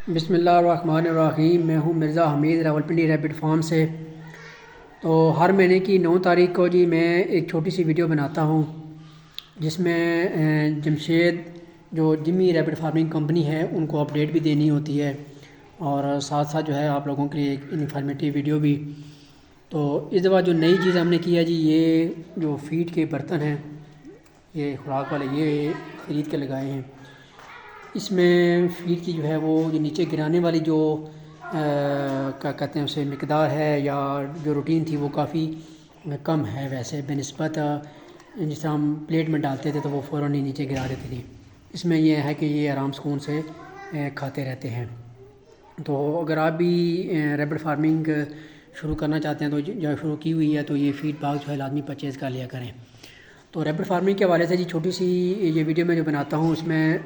بسم اللہ الرحمن الرحیم۔ میں ہوں مرزا حمید راولپنڈی ریبٹ فارم سے۔ تو ہر مہینے کی 9 تاریخ کو جی میں ایک چھوٹی سی ویڈیو بناتا ہوں جس میں جمشید جو جمی ریبٹ فارمنگ کمپنی ہے ان کو اپڈیٹ بھی دینی ہوتی ہے اور ساتھ ساتھ جو ہے آپ لوگوں کے لیے ایک انفارمیٹیو ویڈیو بھی۔ تو اس دفعہ جو نئی چیز ہم نے کی ہے جی، یہ جو فیڈ کے برتن ہیں، یہ خوراک والے، یہ خرید کے لگائے ہیں۔ اس میں فیڈ کی جو ہے وہ نیچے گرانے والی جو کیا کہتے ہیں اسے مقدار ہے یا جو روٹین تھی وہ کافی کم ہے ویسے بنسبت جس طرح ہم پلیٹ میں ڈالتے تھے تو وہ فوراً ہی نیچے گرا دیتی تھی۔ اس میں یہ ہے کہ یہ آرام سکون سے کھاتے رہتے ہیں۔ تو اگر آپ بھی ریبٹ فارمنگ شروع کرنا چاہتے ہیں تو جو شروع کی ہوئی ہے تو یہ فیڈ باکس جو ہے لازمی پرچیز کر لیا کریں۔ تو ریبٹ فارمنگ کے حوالے سے جی چھوٹی سی یہ ویڈیو میں جو بناتا ہوں اس میں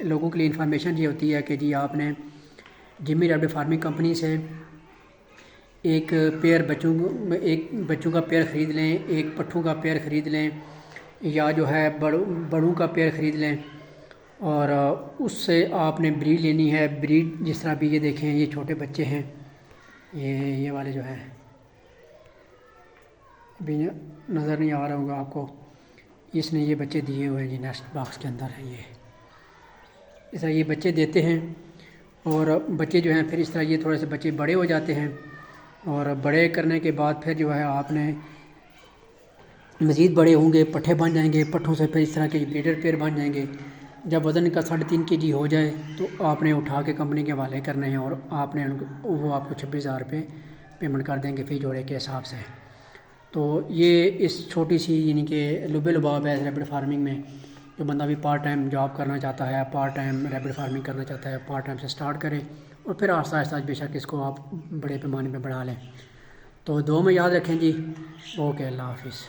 لوگوں کے لیے انفارمیشن یہ ہوتی ہے کہ جی آپ نے جمی ریبٹ فارمنگ کمپنی سے ایک بچوں کا پیئر خرید لیں، ایک پٹھوں کا پیئر خرید لیں یا جو ہے بڑوں کا پیئر خرید لیں، اور اس سے آپ نے بریڈ لینی ہے۔ بریڈ جس طرح بھی یہ دیکھیں، یہ چھوٹے بچے ہیں، یہ والے جو ہے ابھی نظر نہیں آ رہا ہوگا آپ کو، اس نے یہ بچے دیے ہوئے ہیں جی، نیسٹ باکس کے اندر ہیں یہ۔ اس طرح یہ بچے دیتے ہیں اور بچے جو ہیں پھر اس طرح یہ تھوڑے سے بچے بڑے ہو جاتے ہیں، اور بڑے کرنے کے بعد پھر جو ہے آپ نے مزید بڑے ہوں گے، پٹھے بن جائیں گے، پٹھوں سے پھر اس طرح کے بریڈر پیئر بن جائیں گے۔ جب وزن کا 3.5 kg ہو جائے تو آپ نے اٹھا کے کمپنی کے حوالے کرنے ہیں اور آپ نے وہ آپ کو 26,000 روپے پیمنٹ کر دیں گے فی جوڑے کے حساب سے۔ تو یہ اس چھوٹی سی یعنی کہ لبے لباب ہے ریبٹ فارمنگ میں، جو بندہ بھی پارٹ ٹائم جاب کرنا چاہتا ہے، پارٹ ٹائم ریبٹ فارمنگ کرنا چاہتا ہے، پارٹ ٹائم سے سٹارٹ کرے اور پھر آہستہ آہستہ بے شک اس کو آپ بڑے پیمانے پہ بڑھا لیں۔ تو دعا میں یاد رکھیں جی۔ اوکے، اللہ حافظ۔